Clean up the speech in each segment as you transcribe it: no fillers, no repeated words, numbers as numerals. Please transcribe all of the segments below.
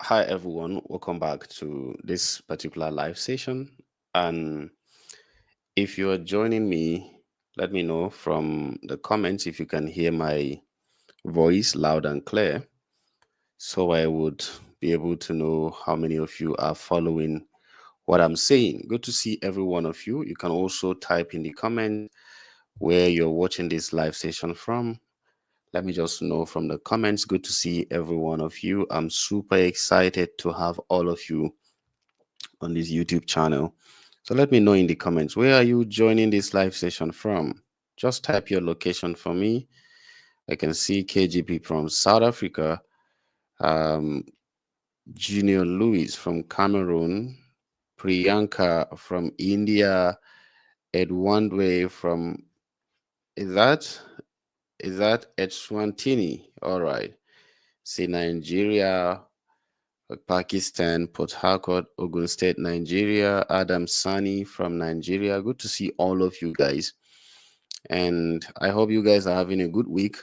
Hi everyone, welcome back to this particular live session. And if you are joining me, let me know from the comments if you can hear my voice loud and clear, so I would be able to know how many of you are following what I'm saying. Good to see every one of you. You can also type in the comment where you're watching this live session from. Let me just know from the comments. Good to see every one of you. I'm super excited to have all of you on this YouTube channel. So let me know in the comments, where are you joining this live session from? Just type your location for me. I can see KGP from South Africa, um, Junior Louis from Cameroon, Priyanka from India, Edwandwe from, is that Eswatini? All right. See Nigeria, Pakistan, Port Harcourt, Ogun State, Nigeria, Adam Sani from Nigeria. Good to see all of you guys. And I hope you guys are having a good week.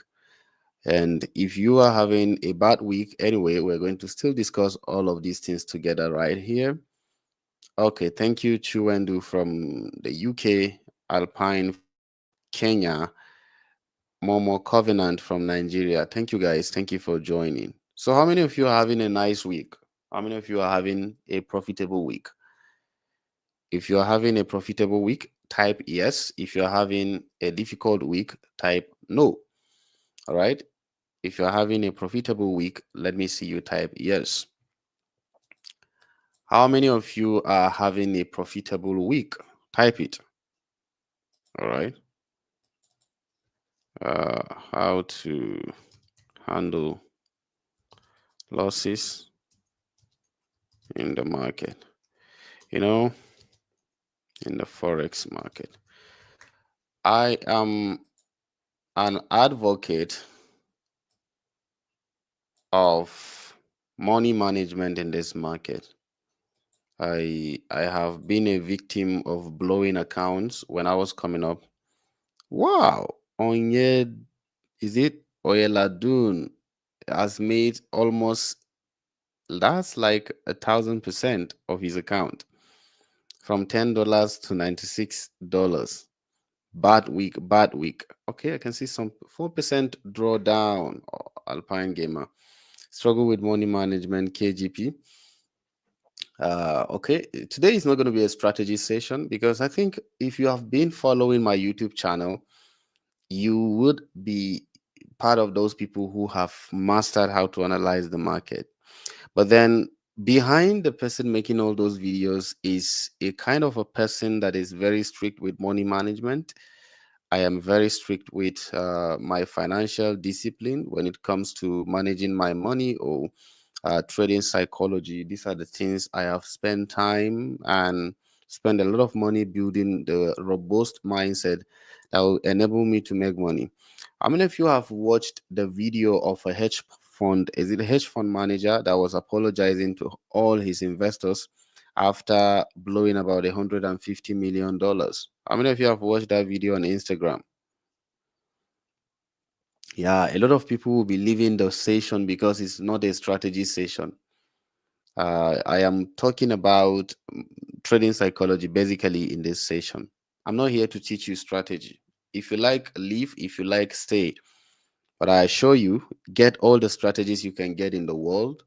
And if you are having a bad week, anyway, we're going to still discuss all of these things together right here. Okay, thank you, Chuendu from the UK, Alpine, Kenya, Momo Covenant from Nigeria. Thank you guys. Thank you for joining. So, how many of you are having a nice week? How many of you are having a profitable week? If you are having a profitable week, type yes. If you're having a difficult week, type no. All right. If you're having a profitable week, let me see you type yes. How many of you are having a profitable week? Type it. All right. How to handle losses in the market, in the Forex market. I am an advocate of money management in this market. I have been a victim of blowing accounts when I was coming up. Wow, Onye, is it Oyeladun has made almost, that's like 1,000% of his account, from $10 to $96. Bad week, bad week. Okay, I can see some 4% drawdown. Alpine Gamer. Struggle with money management, KGP. Okay, today is not going to be a strategy session, because I think if you have been following my YouTube channel, you would be part of those people who have mastered how to analyze the market. But then behind the person making all those videos is a kind of a person that is very strict with money management. I am very strict with my financial discipline when it comes to managing my money, or trading psychology. These are the things I have spent time and spend a lot of money building the robust mindset that will enable me to make money. How many of you have watched the video of a hedge fund? Is it a hedge fund manager that was apologizing to all his investors after blowing about $150 million? How many of you have watched that video on Instagram? Yeah, a lot of people will be leaving the session because it's not a strategy session. I am talking about trading psychology basically in this session. I'm not here to teach you strategy. If you like, leave. If you like, stay. But I assure you, get all the strategies you can get in the world.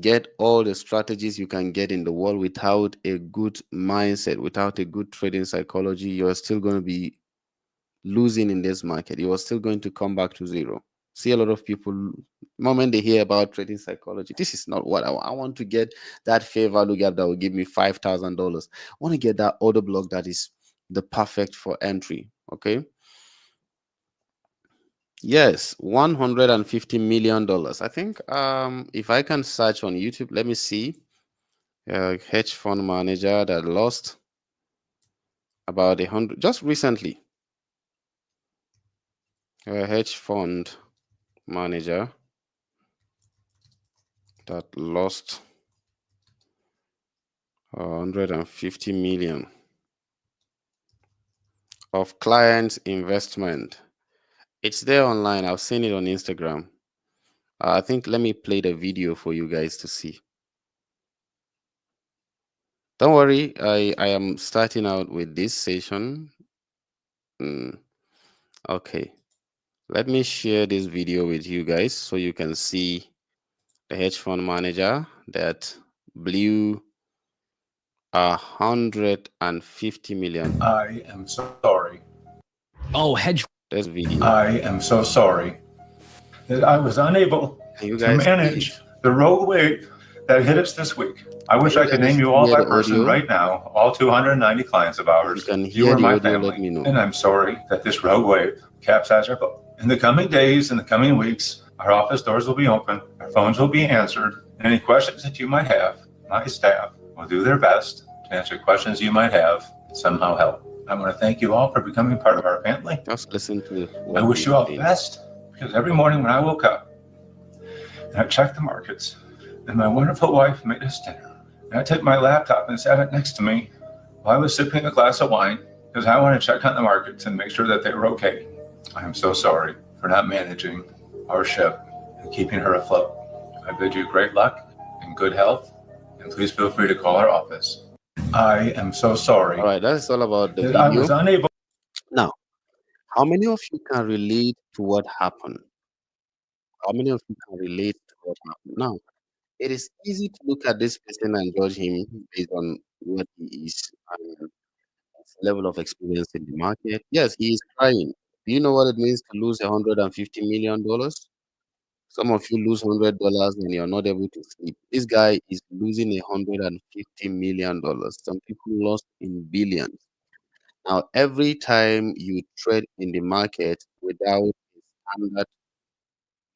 Get all the strategies you can get in the world. Without a good mindset, without a good trading psychology, you're still going to be losing in this market. You are still going to come back to zero. See, a lot of people, moment they hear about trading psychology, this is not what I want to get. That fair value gap that will give me $5,000. I want to get that order block that is the perfect for entry. Okay. Yes, $150 million. I think if I can search on YouTube, let me see. Hedge fund manager that lost about 100 just recently. A hedge fund manager that lost 150 million of clients' investment. It's there online. I've seen it on Instagram. I think let me play the video for you guys to see. Don't worry, I am starting out with this session. Okay, let me share this video with you guys so you can see the hedge fund manager that blew 150 million. I am sorry. Oh, hedge. This video. I am so sorry that I was unable Can you to guys see it? manage the rogue wave that hit us this week. I wish Can I you could guys name you all hear by the person audio? right now, all 290 clients of If you ours. can You hear are the my audio, let family, me know. and I'm sorry that this rogue wave capsized our boat. In the coming days and the coming weeks, our office doors will be open, our phones will be answered, and any questions that you might have, my staff will do their best to answer questions you might have and somehow help. I want to thank you all for becoming part of our family. Just listen to I what wish he's you all the saying. best, because every morning when I woke up and I checked the markets, and my wonderful wife made us dinner, and I took my laptop and sat it next to me while I was sipping a glass of wine, because I want to check on the markets and make sure that they were okay. I am so sorry for not managing our ship and keeping her afloat. I bid you great luck and good health, and please feel free to call our office. I am so sorry. All right, that's all about the that I video. was unable. Now, how many of you can relate to what happened? How many of you can relate to what happened? Now, it is easy to look at this person and judge him based on what he is and his level of experience in the market. Yes, he is crying. Do you know what it means to lose $150 million? Some of you lose $100 and you're not able to sleep. This guy is losing $150 million. Some people lost in billions. Now, every time you trade in the market without a standard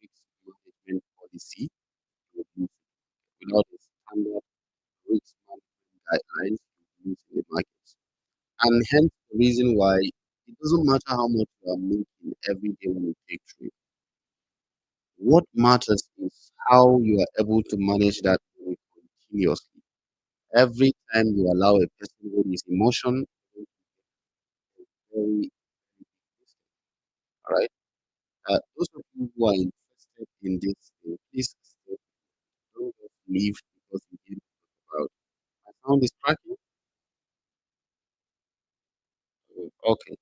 risk management policy, you will lose. Without a standard risk management guidelines, you will lose in the markets. And hence the reason why it doesn't matter how much you are making every day when you take trade. What matters is how you are able to manage that money continuously. Every time you allow a person with his emotion, very, all right. Those of you who are interested in this, please stay. Don't just leave because you didn't talk about. My sound is cracking. Okay,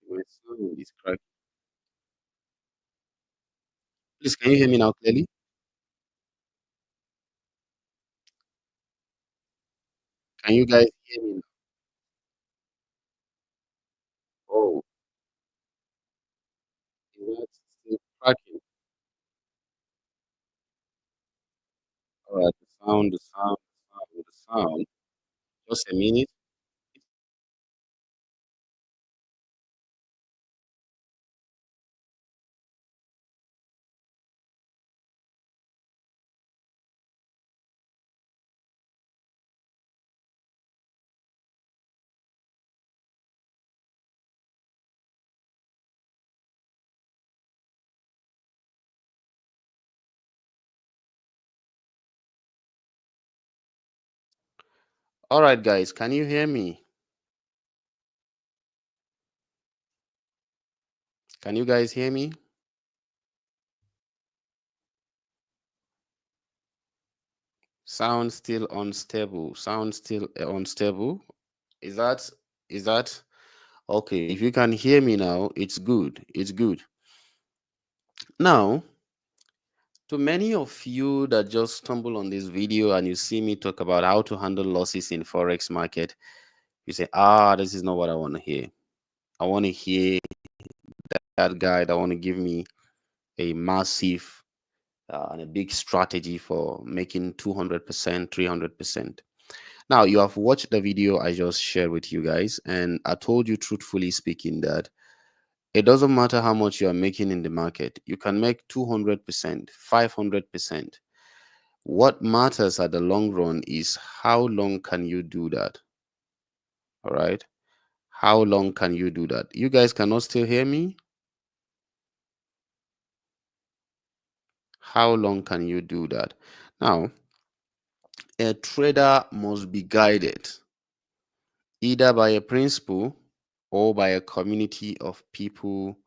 my sound is cracking. Please, can you hear me now clearly? Can you guys hear me now? Oh, is that still cracking? All right, the sound. Just a minute. All right, guys, can you hear me? Can you guys hear me? Sound still unstable. Sound still unstable. Is that okay? If you can hear me now, it's good. It's good. Now, to many of you that just stumble on this video and you see me talk about how to handle losses in Forex market, you say, this is not what I want to hear. I want to hear that guy that want to give me a massive and a big strategy for making 200%, 300%. Now, you have watched the video I just shared with you guys, and I told you truthfully speaking that it doesn't matter how much you are making in the market. You can make 200%, 500%. What matters at the long run is how long can you do that? All right. How long can you do that? You guys cannot still hear me? How long can you do that? Now, a trader must be guided either by a principle or by a community of people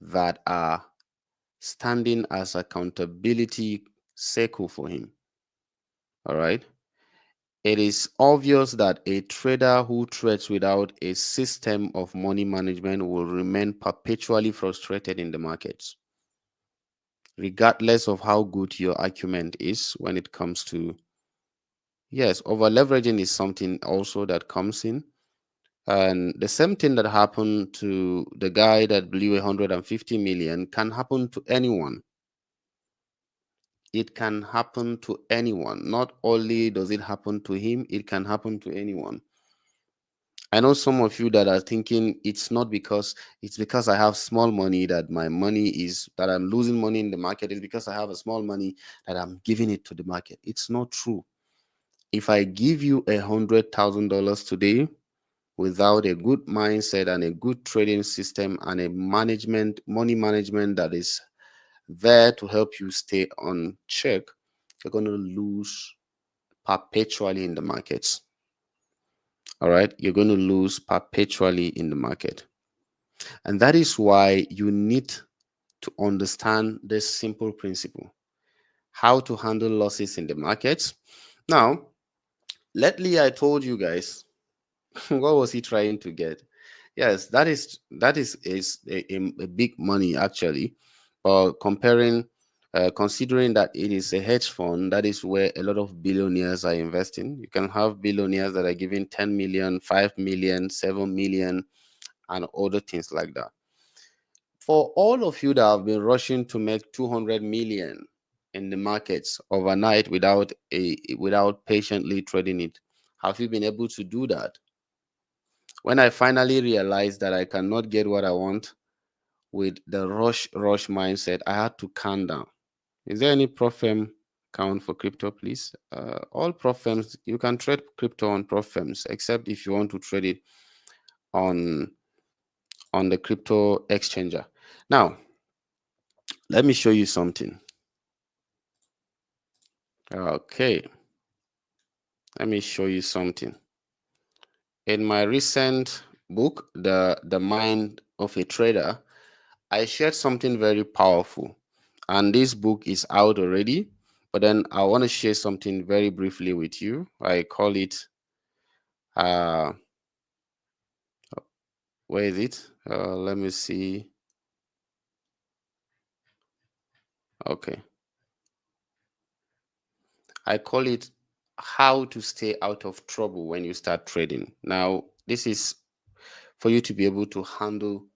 that are standing as accountability circle for him. All right. It is obvious that a trader who trades without a system of money management will remain perpetually frustrated in the markets, regardless of how good your acumen is when it comes to, yes, over leveraging is something also that comes in. And the same thing that happened to the guy that blew 150 million can happen to anyone. It can happen to anyone. Not only does it happen to him, it can happen to anyone. I know some of you that are thinking it's because I have small money that my money is that I'm losing money in the market. It's because I have a small money that I'm giving it to the market. It's not true. If I give you $100,000 today without a good mindset and a good trading system and a money management that is there to help you stay on check, you're going to lose perpetually in the markets. All right, you're going to lose perpetually in the market. And that is why you need to understand this simple principle: how to handle losses in the markets. Now, lately I told you guys, what was he trying to get? Yes, that is a big money actually. Comparing, considering that it is a hedge fund, that is where a lot of billionaires are investing. You can have billionaires that are giving 10 million, 5 million, 7 million, and other things like that. For all of you that have been rushing to make 200 million in the markets overnight without patiently trading it, have you been able to do that? When I finally realized that I cannot get what I want with the rush mindset, I had to calm down. Is there any prop firm count for crypto, please? All prop firms, you can trade crypto on prop firms, except if you want to trade it on the crypto exchanger. Now, let me show you something. Okay, let me show you something. In my recent book, The Mind of a Trader, I shared something very powerful. And this book is out already, but then I want to share something very briefly with you. I call it, uh, where is it? Let me see. Okay. I call it how to stay out of trouble when you start trading. Now, this is for you to be able to handle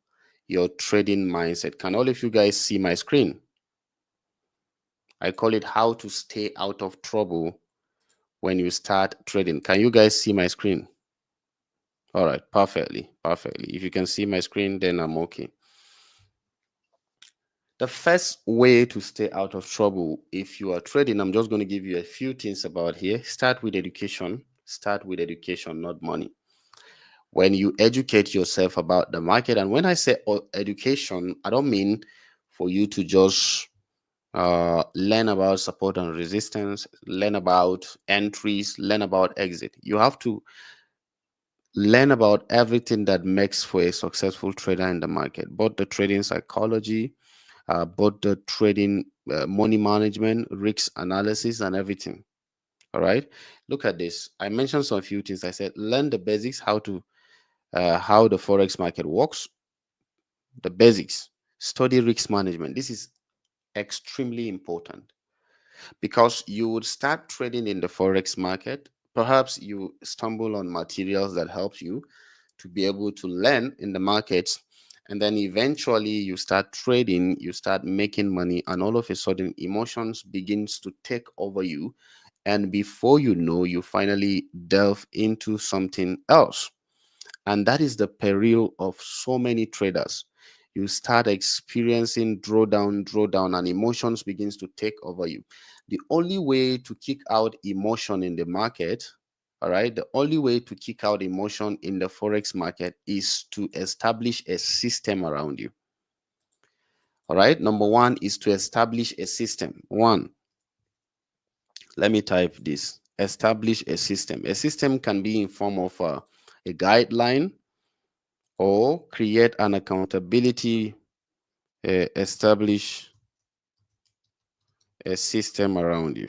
your trading mindset. Can all of you guys see my screen? I call it how to stay out of trouble when you start trading. Can you guys see my screen? All right, perfectly. If you can see my screen, then I'm okay. The first way to stay out of trouble if you are trading, I'm just going to give you a few things about here. Start with education. Start with education, not money. When you educate yourself about the market, and when I say education, I don't mean for you to just learn about support and resistance, learn about entries, learn about exit. You have to learn about everything that makes for a successful trader in the market, both the trading psychology, both the trading money management, risk analysis, and everything. All right. Look at this. I mentioned some few things. I said learn the basics, how the forex market works, the basics. Study risk management. This is extremely important because you would start trading in the forex market. Perhaps you stumble on materials that help you to be able to learn in the markets, and then eventually you start trading, you start making money, and all of a sudden emotions begins to take over you, and before you know, you finally delve into something else. And that is the peril of so many traders. You start experiencing drawdown, and emotions begins to take over you. The only way to kick out emotion in the market, all right, the only way to kick out emotion in the forex market is to establish a system around you. All right, number one is to establish a system. One, let me type this: establish a system. A system can be in form of a guideline, or create an accountability, establish a system around you.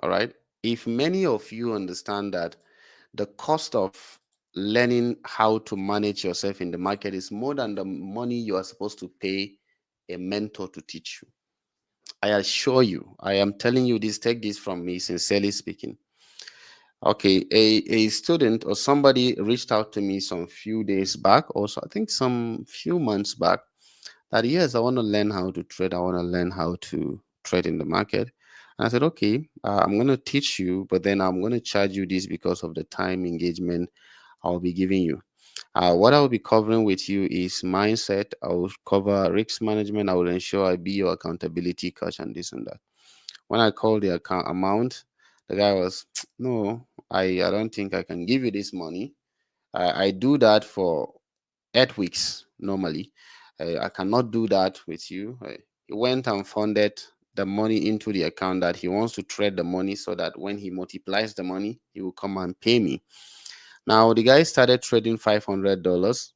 All right. If many of you understand that the cost of learning how to manage yourself in the market is more than the money you are supposed to pay a mentor to teach you, I assure you, I am telling you this, take this from me, sincerely speaking. Okay, a student or somebody reached out to me some few days back, also I think some few months back, that yes, I want to learn how to trade. I want to learn how to trade in the market. And I said, okay, I'm going to teach you, but then I'm going to charge you this because of the time engagement I'll be giving you. What I'll be covering with you is mindset. I will cover risk management. I will ensure I be your accountability coach and this and that. When I called the account amount, the guy was, no, I don't think I can give you this money. I do that for 8 weeks normally. I cannot do that with you. He went and funded the money into the account that he wants to trade the money so that when he multiplies the money, he will come and pay me. Now, the guy started trading $500.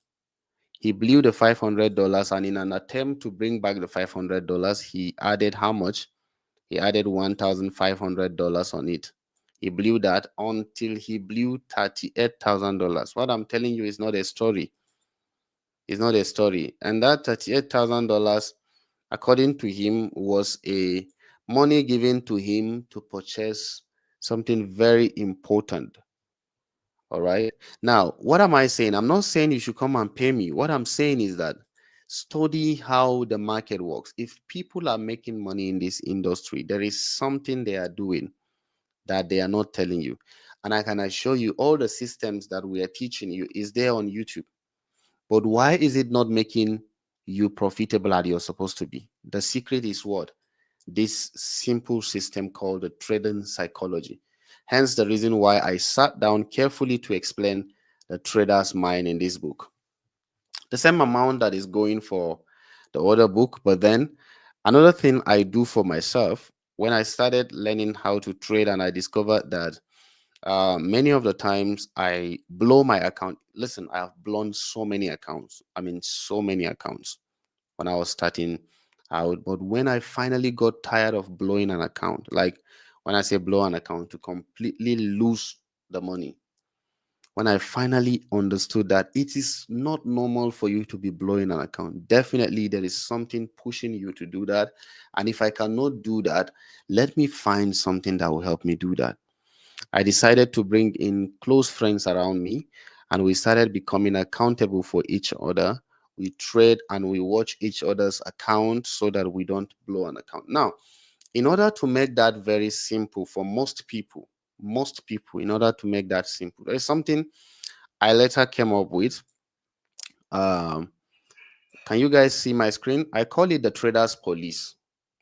He blew the $500, and in an attempt to bring back the $500, he added how much? He added $1,500 on it. He blew that until he blew $38,000. What I'm telling you is not a story. It's not a story. And that $38,000, according to him, was a money given to him to purchase something very important. All right. Now, what am I saying? I'm not saying you should come and pay me. What I'm saying is that study how the market works. If people are making money in this industry, there is something they are doing that they are not telling you. And I can assure you, all the systems that we are teaching you is there on YouTube. But why is it not making you profitable as you're supposed to be? The secret is what? This simple system called the trading psychology. Hence the reason why I sat down carefully to explain the trader's mind in this book. The same amount that is going for the other book, but then another thing I do for myself when I started learning how to trade, and I discovered that many of the times I blow my account. Listen, I have blown so many accounts. I mean, so many accounts when I was starting out. But when I finally got tired of blowing an account, like when I say blow an account, to completely lose the money, when I finally understood that it is not normal for you to be blowing an account, definitely there is something pushing you to do that. And if I cannot do that, let me find something that will help me do that. I decided to bring in close friends around me, and we started becoming accountable for each other. We trade and we watch each other's account so that we don't blow an account. Now, in order to make that very simple for most people, in order to make that simple, there is something I later came up with. Um, can you guys see my screen? I call it the traders police.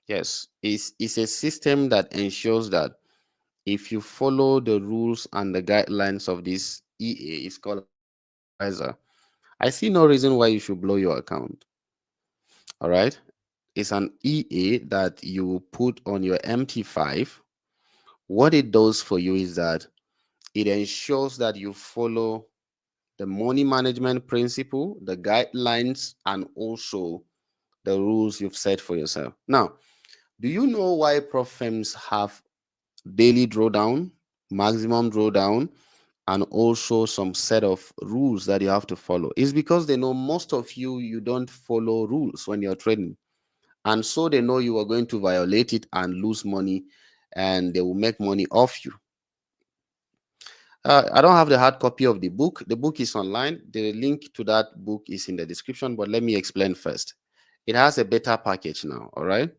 Yes, it's a system that ensures that if you follow the rules and the guidelines of this EA, it's called advisor, I see no reason why you should blow your account. All right. It's an EA that you will put on your MT5. What it does for you is that it ensures that you follow the money management principle, the guidelines, and also the rules you've set for yourself. Now, do you know why prop firms have daily drawdown, maximum drawdown, and also some set of rules that you have to follow? It's because they know most of you don't follow rules when you're trading, and so they know you are going to violate it and lose money, and they will make money off you. I don't have the hard copy of the book. The book is online. The link to that book is in the description, but let me explain first. It has a beta package now. All right.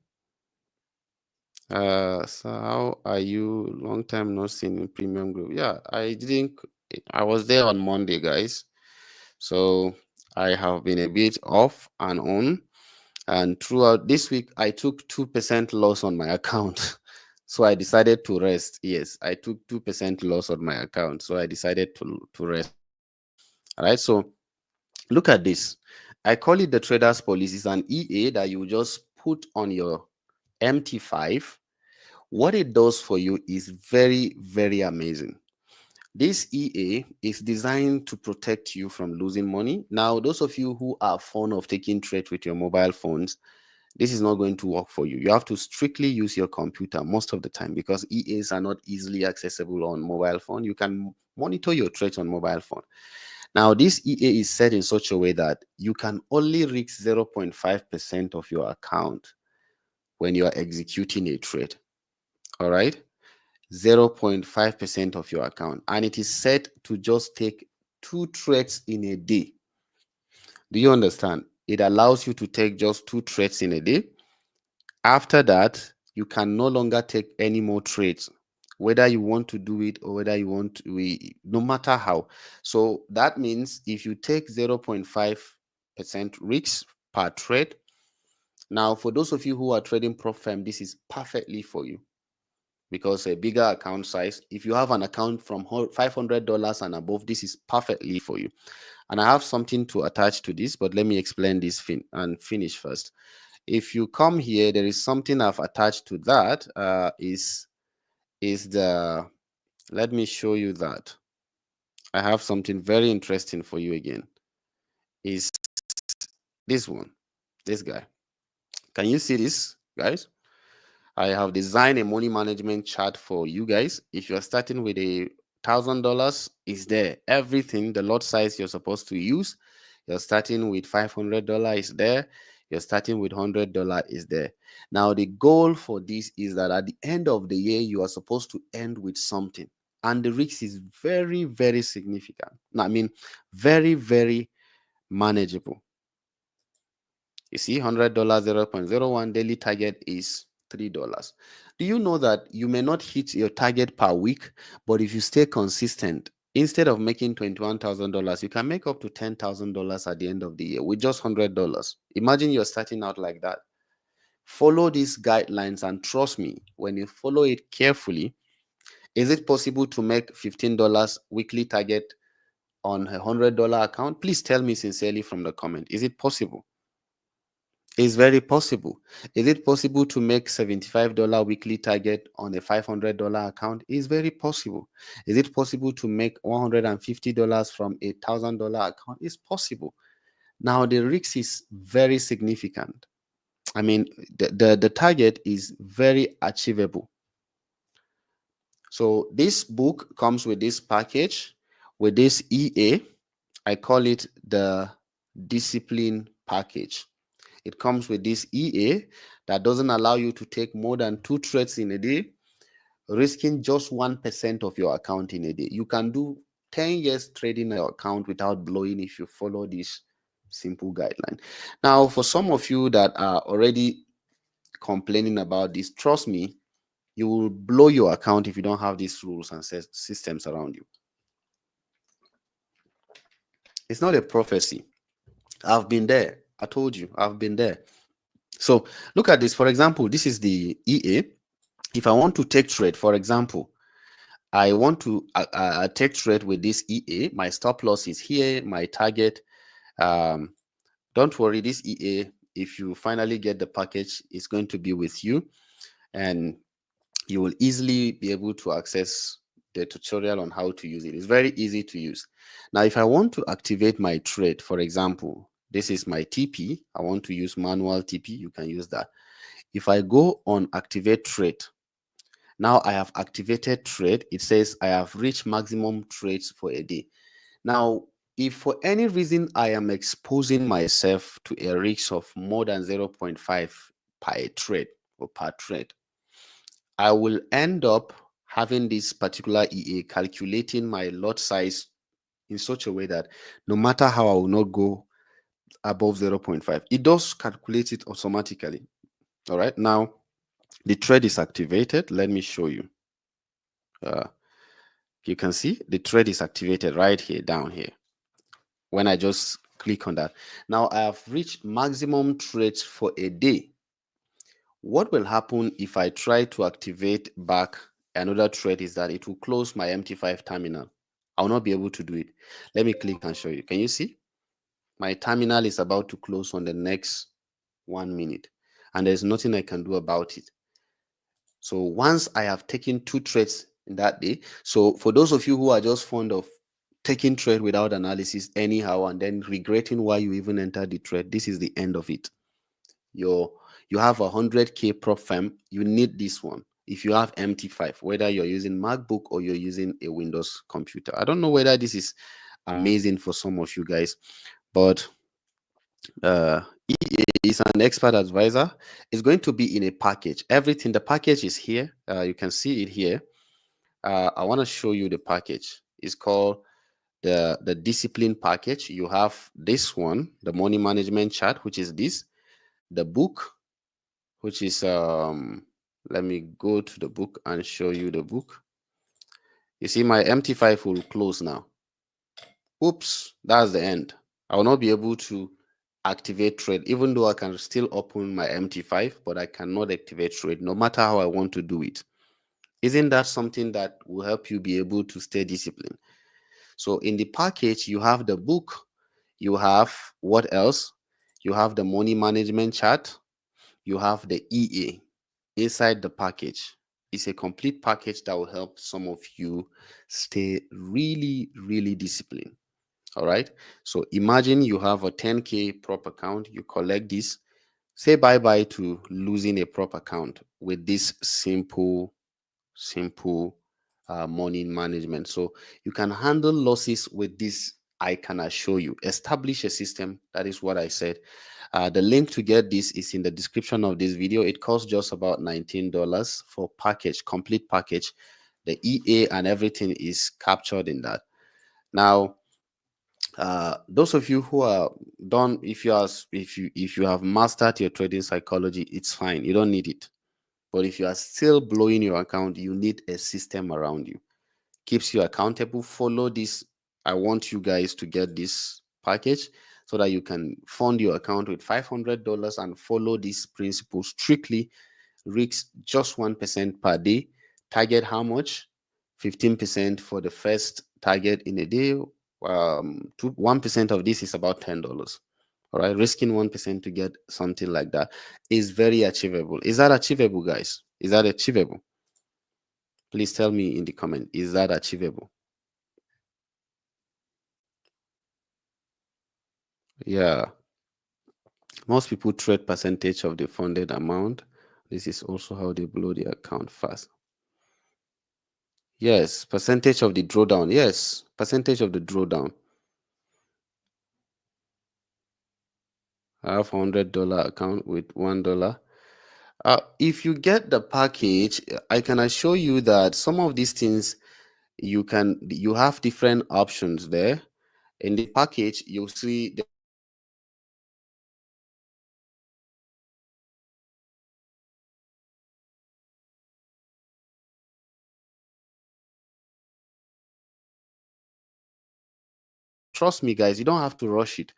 So how are you? Long time no seen in premium group. Yeah, I was there on Monday, guys. So I have been a bit off and on. And throughout this week, I took 2% loss on my account. So I decided to rest. Yes, I took 2% loss on my account. So I decided to rest. All right. So look at this. I call it the traders policy. It's an EA that you just put on your MT5. What it does for you is very, very amazing. This EA is designed to protect you from losing money. Now, those of you who are fond of taking trades with your mobile phones, this is not going to work for you. You have to strictly use your computer most of the time because EAs are not easily accessible on mobile phone. You can monitor your trades on mobile phone. Now, this EA is set in such a way that you can only risk 0.5% of your account when you are executing a trade. All right. 0.5% of your account. And it is set to just take 2 trades in a day. Do you understand? It allows you to take just 2 trades in a day. After that, you can no longer take any more trades, whether you want to do it or whether you want to, no matter how. So that means if you take 0.5% risk per trade, now for those of you who are trading prop firm, this is perfectly for you because a bigger account size, if you have an account from $500 and above, this is perfectly for you. And I have something to attach to this, but let me explain this finish first. If you come here, there is something I've attached to that. Let me show you that. I have something very interesting for you again. Is this one, this guy. Can you see this, guys? I have designed a money management chart for you guys. If you're starting with $1,000, is there everything, the lot size you're supposed to use. You're starting with $500 is there. You're starting with $100 is there. Now the goal for this is that at the end of the year you are supposed to end with something, and the risk is very, very significant. I mean, very, very manageable. You see, $100, 0.01 daily target is $3. Do you know that you may not hit your target per week, but if you stay consistent, instead of making $21,000, you can make up to $10,000 at the end of the year with just $100. Imagine you're starting out like that. Follow these guidelines and trust me, when you follow it carefully, is it possible to make $15 weekly target on a $100 account? Please tell me sincerely from the comment. Is it possible? It's very possible. Is it possible to make $75 weekly target on a $500 account? It's very possible. Is it possible to make $150 from a $1,000 account? It's possible. Now the risk is very significant. I mean, the target is very achievable. So this book comes with this package, with this EA. I call it the discipline package. It comes with this EA that doesn't allow you to take more than 2 trades in a day, risking just 1% of your account in a day. You can do 10 years trading your account without blowing if you follow this simple guideline. Now, for some of you that are already complaining about this, trust me, you will blow your account if you don't have these rules and systems around you. It's not a prophecy. I've been there. I told you, I've been there. So look at this. For example, this is the EA. If I want to take trade, for example, I want to take trade with this EA. My stop loss is here. My target. Don't worry, this EA, if you finally get the package, is going to be with you, and you will easily be able to access the tutorial on how to use it. It's very easy to use. Now, if I want to activate my trade, for example, this is my TP. I want to use manual TP. You can use that. If I go on activate trade, now I have activated trade. It says I have reached maximum trades for a day. Now, if for any reason I am exposing myself to a risk of more than 0.5 per trade or per trade, I will end up having this particular EA calculating my lot size in such a way that no matter how I will not go above 0.5, it does calculate it automatically. All right, now the trade is activated. Let me show you. You can see the trade is activated right here, down here. When I just click on that, now I have reached maximum trades for a day. What will happen if I try to activate back another trade is that it will close my MT5 terminal. I will not be able to do it. Let me click and show you. Can you see? My terminal is about to close on the next 1 minute, and there's nothing I can do about it. So once I have taken 2 trades in that day. So for those of you who are just fond of taking trade without analysis anyhow and then regretting why you even entered the trade, this is the end of it. You have 100k prop firm, you need this one. If you have MT5, whether you're using MacBook or you're using a Windows computer, I don't know whether this is amazing for some of you guys, but EA is an expert advisor. It's going to be in a package. Everything, the package is here. You can see it here. I want to show you the package. It's called the discipline package. You have this one, the money management chart, which is this, the book, which is let me go to the book and show you the book. You see my MT5 will close now. Oops, that's the end. I will not be able to activate trade, even though I can still open my MT5, but I cannot activate trade no matter how I want to do it. Isn't that something that will help you be able to stay disciplined? So in the package, you have the book, you have what else? You have the money management chart, you have the EA inside the package. It's a complete package that will help some of you stay really, really disciplined. All right. So imagine you have a 10K prop account, you collect this, say bye-bye to losing a prop account with this simple money management. So you can handle losses with this. I can assure you, establish a system. That is what I said. The link to get this is in the description of this video. It costs just about $19 for package, complete package. The EA and everything is captured in that. Now, those of you who are done, if you have mastered your trading psychology, it's fine. You don't need it. But if you are still blowing your account, you need a system around you. Keeps you accountable. Follow this. I want you guys to get this package so that you can fund your account with $500 and follow this principle strictly. Risk just 1% per day. Target how much? 15% for the first target in a day. 1% of this is about $10. All right, risking 1% to get something like that is very achievable. Is that achievable, guys? Is that achievable? Please tell me in the comment. Is that achievable? Yeah. Most people trade percentage of the funded amount. This is also how they blow the account fast. Yes, percentage of the drawdown. Yes, percentage of the drawdown. I have $100 account with $1. If you get the package, I can assure you that some of these things you have different options there. In the package, you'll see trust me, guys, you don't have to rush it.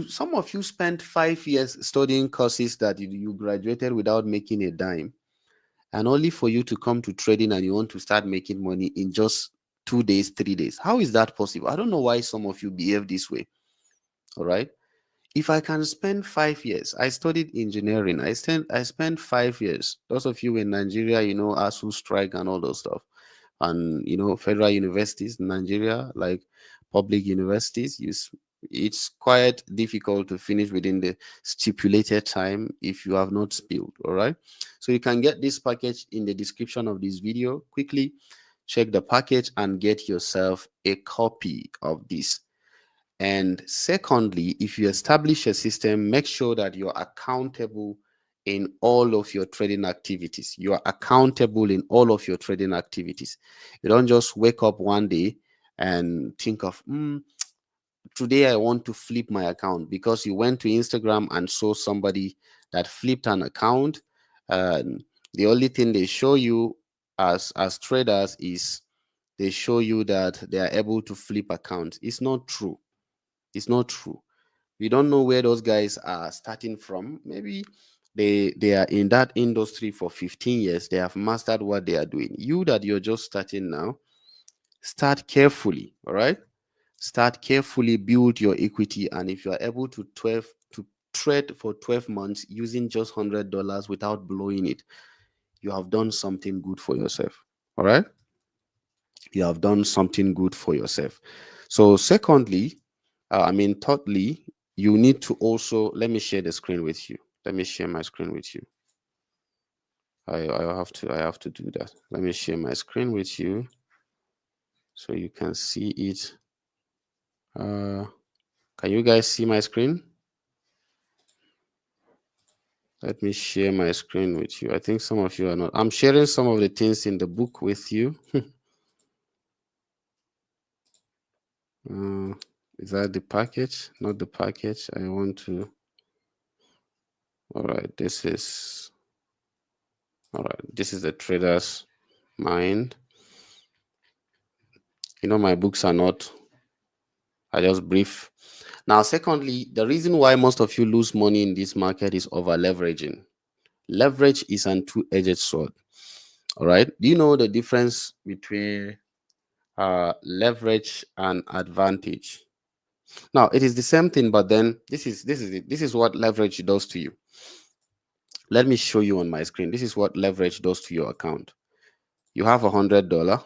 Some of you spent 5 years studying courses that you graduated without making a dime, and only for you to come to trading and you want to start making money in just 2 days, 3 days. How is that possible? I don't know why some of you behave this way. All right. If I can spend 5 years, I studied engineering. I spent 5 years. Those of you in Nigeria, ASU strike and all those stuff. And federal universities in Nigeria, like public universities, it's quite difficult to finish within the stipulated time if you have not spilled. All right. So you can get this package in the description of this video. Quickly check the package and get yourself a copy of this. And secondly, if you establish a system, make sure that you're accountable in all of your trading activities. You are accountable in all of your trading activities. You don't just wake up one day and think of, today I want to flip my account, because you went to Instagram and saw somebody that flipped an account. The only thing they show you as traders is they show you that they are able to flip accounts. It's not true. It's not true. We don't know where those guys are starting from. Maybe they are in that industry for 15 years. They have mastered what they are doing. You that you're just starting now, start carefully. All right. Start carefully, build your equity, and if you are able to trade for 12 months using just $100 without blowing it, you have done something good for yourself. All right. you have done something good for yourself. So secondly, thirdly, you need to also, let me share the screen with you. Let me share my screen with you. I have to do that. Let me share my screen with you so you can see it. Can you guys see my screen? Let me share my screen with you. I think some of you are not. I'm sharing some of the things in the book with you. Is that the package? Not the package. I want to. All right. This is the trader's mind. My books are not. I just brief. Now, secondly, the reason why most of you lose money in this market is over leveraging. Leverage is an two-edged sword. All right. Do you know the difference between leverage and advantage? Now, it is the same thing, but then this is what leverage does to you. Let me show you on my screen. This is what leverage does to your account. You have $100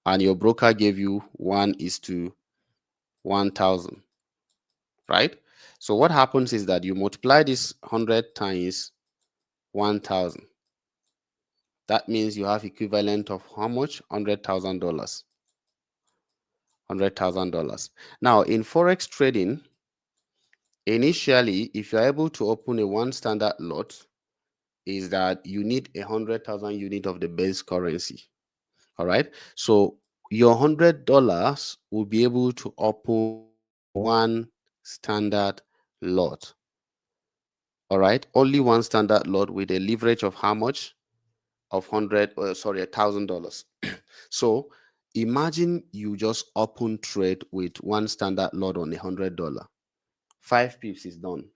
and your broker gave you 1:1,000, right? So what happens is that you multiply this 100 times 1,000. That means you have equivalent of how much? $100,000. $100,000. Now, in Forex trading, initially, if you're able to open a one standard lot, is that you need 100,000 unit of the base currency. All right. So your $100 will be able to open one standard lot. All right. Only one standard lot with a leverage of how much? Of $1,000. So imagine you just open trade with one standard lot on $100. 5 pips is done.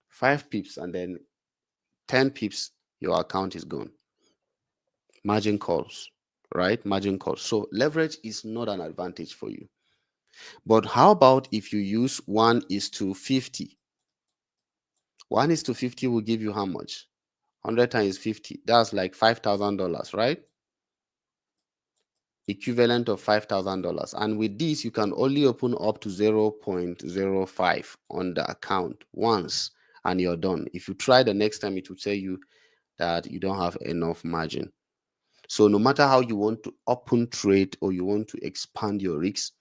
5 pips, and then 10 pips, your account is gone. Margin calls, right? Margin calls. So leverage is not an advantage for you. But how about if you use 1:50? 1:50 will give you how much? 100 times 50. That's like $5,000, right? Equivalent of $5,000. And with this, you can only open up to 0.05 on the account once, and you're done. If you try the next time, it will tell you that you don't have enough margin. So no matter how you want to open trade or you want to expand your risks,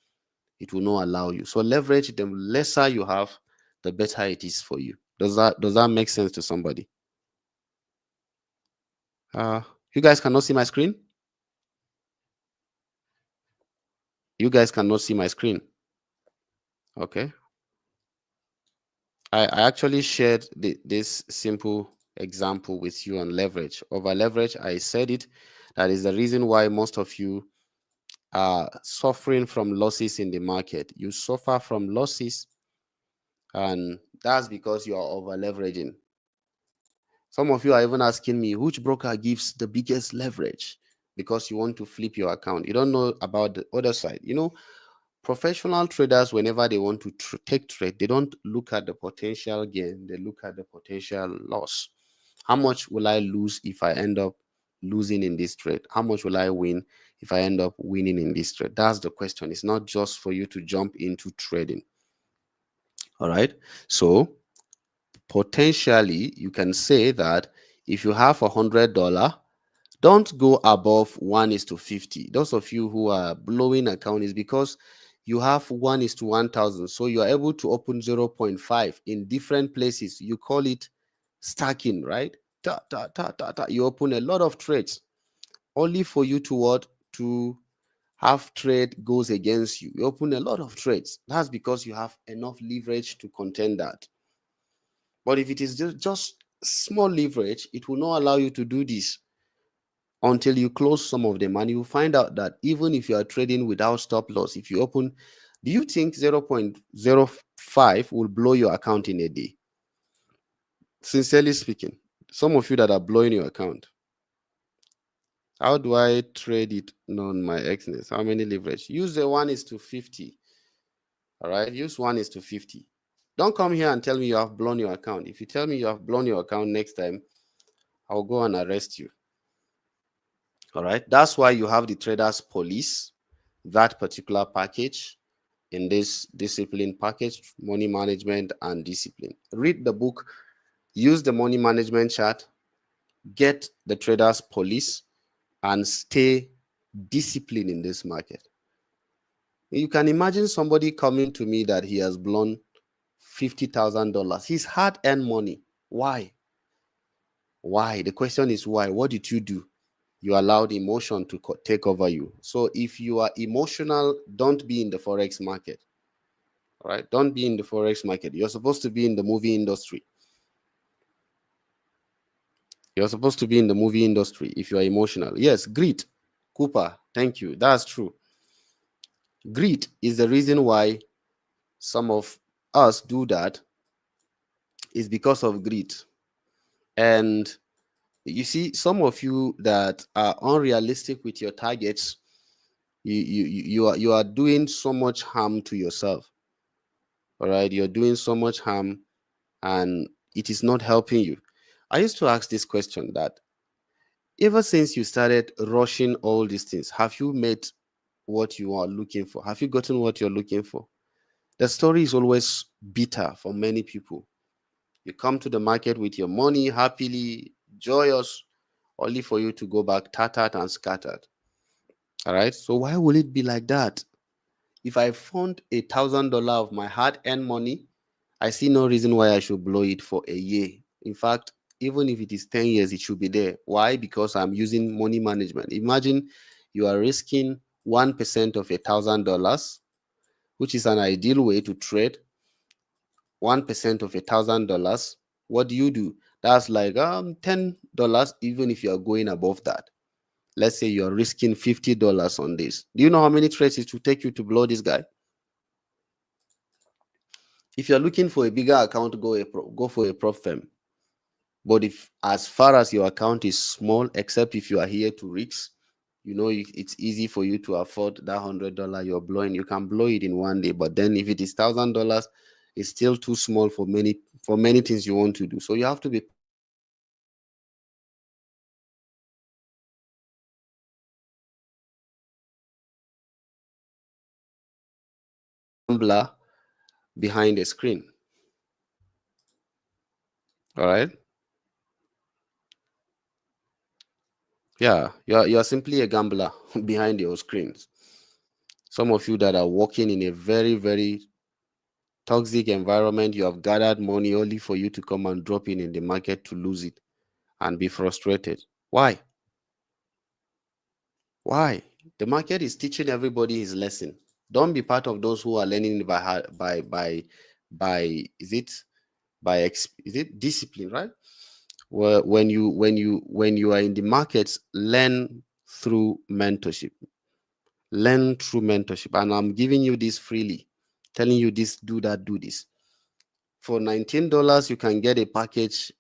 it will not allow you. So leverage, the lesser you have, the better it is for you. Does that make sense to somebody? You guys cannot see my screen? You guys cannot see my screen. Okay. I actually shared this simple example with you on leverage. Over leverage, I said it. That is the reason why most of you are suffering from losses in the market. You suffer from losses, and that's because you are over leveraging. Some of you are even asking me which broker gives the biggest leverage, because you want to flip your account. You don't know about the other side. Professional traders, whenever they want to take trade, they don't look at the potential gain, they look at the potential loss. How much will I lose if I end up losing in this trade? How much will I win if I end up winning in this trade? That's the question. It's not just for you to jump into trading. All right. So potentially, you can say that if you have $100, don't go above 1:50. Those of you who are blowing account is because you have 1:1,000. So you are able to open 0.5 in different places. You call it stacking, right? You open a lot of trades only for you to what? To have trade goes against you. You open a lot of trades. That's because you have enough leverage to contend that. But if it is just small leverage, it will not allow you to do this until you close some of them, and you find out that even if you are trading without stop loss, if you open, do you think 0.05 will blow your account in a day? Sincerely speaking, some of you that are blowing your account, how do I trade it on my Xness? How many leverage? Use the 1:50. All right, use 1:50. Don't come here and tell me you have blown your account. If you tell me you have blown your account next time, I'll go and arrest you. All right. That's why you have the traders police, that particular package in this discipline package, money management and discipline. Read the book, use the money management chart, get the traders police, and stay disciplined in this market. You can imagine somebody coming to me that he has blown $50,000. His hard-earned money. Why? Why? The question is why? What did you do? You allowed emotion to take over you. So if you are emotional, don't be in the Forex market. All right? Don't be in the Forex market. You're supposed to be in the movie industry. You're supposed to be in the movie industry if you are emotional. Yes, greed. Cooper, thank you. That's true. Greed is the reason why some of us do that, is because of greed. And you see, some of you that are unrealistic with your targets, you are doing so much harm to yourself. All right, you're doing so much harm, and it is not helping you. I used to ask this question that ever since you started rushing all these things, have you met what you are looking for? Have you gotten what you're looking for? The story is always bitter for many people. You come to the market with your money happily, joyous, only for you to go back tattered and scattered. All right. So why will it be like that? If I found $1,000 of my hard-earned money, I see no reason why I should blow it for a year. In fact, even if it is 10 years, it should be there. Why? Because I'm using money management. Imagine you are risking 1% of $1,000, which is an ideal way to trade. 1% of $1,000. What do? That's like $10, even if you are going above that. Let's say you're risking $50 on this. Do you know how many trades it will take you to blow this guy? If you're looking for a bigger account, go for a prop firm. But if, as far as your account is small, except if you are here to risk, it's easy for you to afford that $100 you're blowing. You can blow it in one day. But then if it is $1,000, it's still too small for many things you want to do. So you have to be gambler behind a screen. All right. Yeah, you're simply a gambler behind your screens. Some of you that are working in a very, very toxic environment, you have gathered money only for you to come and drop in the market to lose it and be frustrated. Why? Why? The market is teaching everybody his lesson. Don't be part of those who are learning by is it discipline, right? Well, when you are in the markets, learn through mentorship. Learn through mentorship, and I'm giving you this freely, telling you this, do that, do this. For $19, you can get a package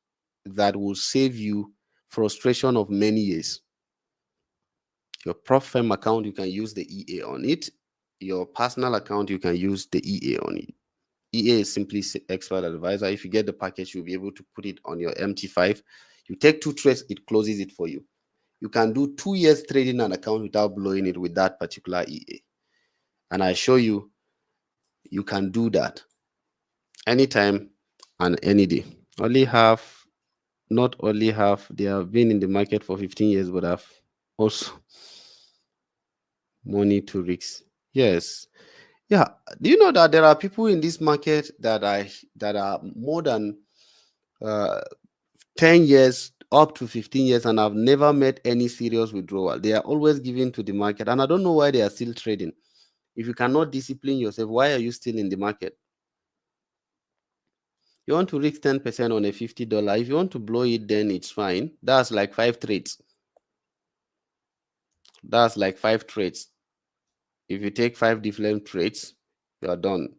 that will save you frustration of many years. Your prop firm account, you can use the EA on it. Your personal account, you can use the EA on it. EA is simply expert advisor. If you get the package, you'll be able to put it on your MT5. You take 2 trades, it closes it for you. You can do 2 years trading an account without blowing it with that particular EA. And I show you, you can do that anytime and any day. Not only have, they have been in the market for 15 years, but have also money to risk. Yes. Yeah. Do you know that there are people in this market that are more than 10 years up to 15 years and have never made any serious withdrawal? They are always giving to the market, and I don't know why they are still trading. If you cannot discipline yourself, why are you still in the market? You want to risk 10% on a $50. If you want to blow it, then it's fine. That's like 5 trades. That's like 5 trades. If you take 5 different trades, you are done.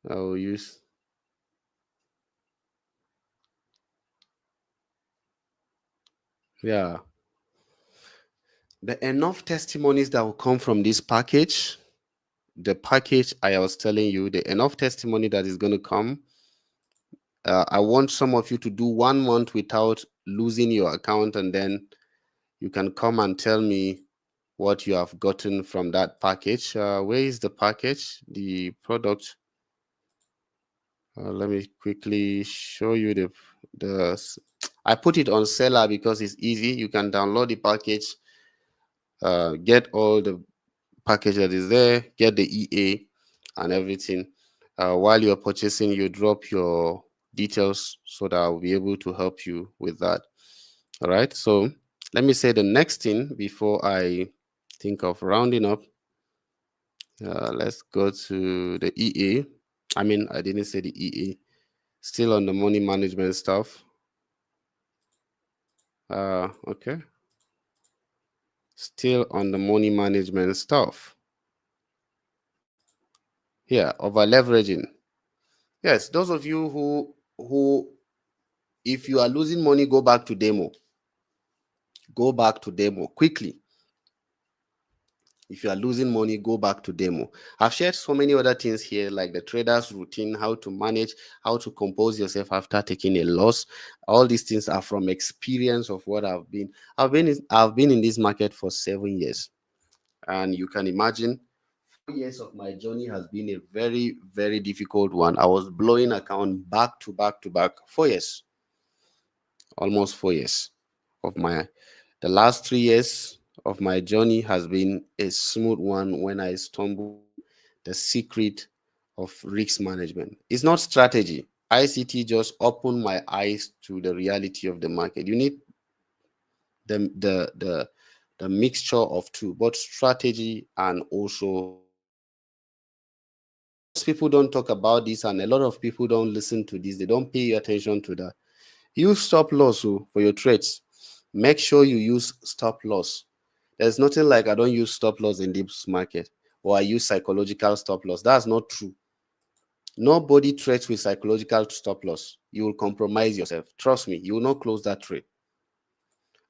I will use. Yeah. The enough testimonies that will come from this package, the package I was telling you, the enough testimony that is going to come. I want some of you to do 1 month without losing your account, and then you can come and tell me what you have gotten from that package. Where is the package? The product. Let me quickly show you the. I put it on seller because it's easy. You can download the package, get all the package that is there, get the EA and everything. While you're purchasing, you drop your details so that I'll be able to help you with that. All right. So let me say the next thing before I think of rounding up. Let's go to the EA. I mean, I didn't say the EA. Still on the money management stuff. Okay. Still on the money management stuff. Here, over leveraging. Yes, those of you who if you are losing money, go back to demo. Go back to demo quickly. If you are losing money, go back to demo. I've shared so many other things here, like the trader's routine, how to manage, how to compose yourself after taking a loss. All these things are from experience of what I've been. I've been in this market for 7 years, and you can imagine 4 years of my journey has been a very, very difficult one. I was blowing account back to back to back. 4 years, almost 4 years of my. The last 3 years of my journey has been a smooth one when I stumbled the secret of risk management. It's not strategy. ICT just opened my eyes to the reality of the market. You need the the the the mixture of two, both strategy and also most people don't talk about this, and a lot of people don't listen to this. They don't pay attention to that. Use stop loss for your trades. Make sure you use stop loss. There's nothing like I don't use stop loss in this market or I use psychological stop loss. That's not true. Nobody trades with psychological stop loss. You will compromise yourself. Trust me, you will not close that trade.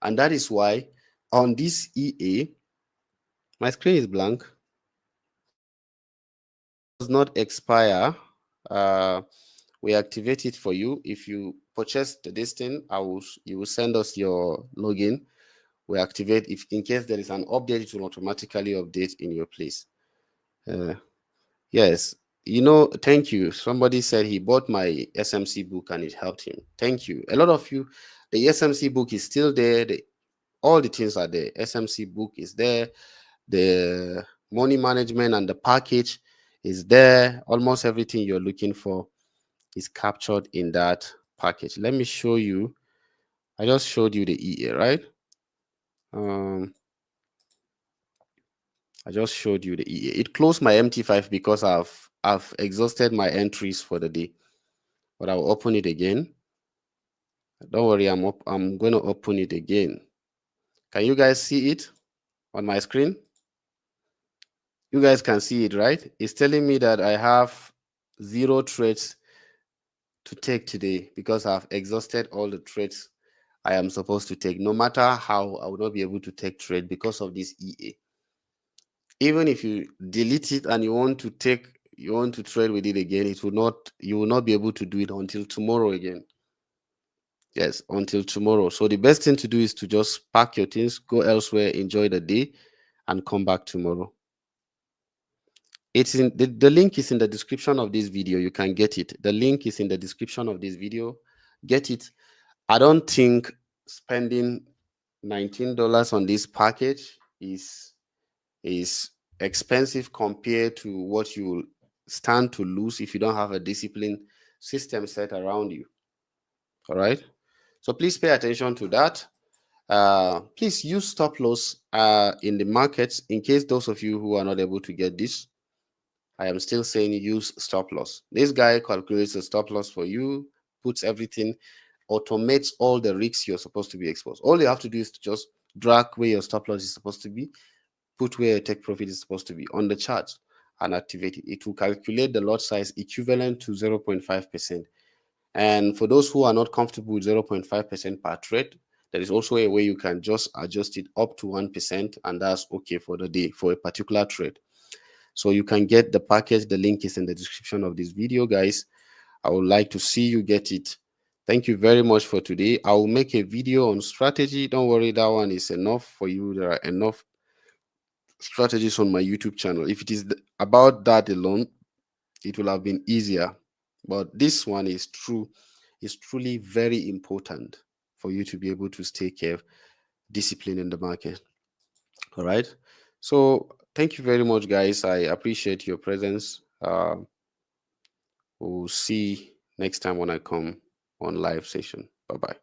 And that is why on this EA, my screen is blank. Does not expire. Uh, we activate it for you. If you purchase this thing, you will send us your login. We activate. If in case there is an update, it will automatically update in your place. Yes, thank you. Somebody said he bought my SMC book and it helped him. Thank you. A lot of you, the SMC book is still there. All the things are there. SMC book is there. The money management and the package is there. Almost everything you're looking for is captured in that package. Let me show you. I just showed you the EA, right? I just showed you the EA. It closed my MT5 because I've exhausted my entries for the day. But I'll open it again. Don't worry, I'm going to open it again. Can you guys see it on my screen? You guys can see it, right? It's telling me that I have 0 trades to take today because I've exhausted all the trades I am supposed to take. No matter how, I will not be able to take trade because of this EA. Even if you delete it and you want to trade with it again, you will not be able to do it until tomorrow again. Yes, until tomorrow. So the best thing to do is to just pack your things, go elsewhere, enjoy the day, and come back tomorrow. It's in the link is in the description of this video. You can get it. The link is in the description of this video. Get it. I don't think spending $19 on this package is expensive compared to what you stand to lose if you don't have a disciplined system set around you. All right. So please pay attention to that. Please use stop loss in the markets in case those of you who are not able to get this. I am still saying use stop loss. This guy calculates a stop loss for you, puts everything, automates all the risks you're supposed to be exposed. All you have to do is to just drag where your stop loss is supposed to be, put where your take profit is supposed to be on the chart, and activate it. It will calculate the lot size equivalent to 0.5%. And for those who are not comfortable with 0.5% per trade, there is also a way you can just adjust it up to 1%, and that's okay for the day for a particular trade. So you can get the package. The link is in the description of this video, guys. I would like to see you get it Thank you very much for today. I will make a video on strategy. Don't worry, that one is enough for you. There are enough strategies on my YouTube channel. If it is about that alone, it will have been easier. But this one is truly very important for you to be able to stay discipline in the market. All right. So thank you very much, guys. I appreciate your presence. We'll see next time when I come on live session. Bye bye.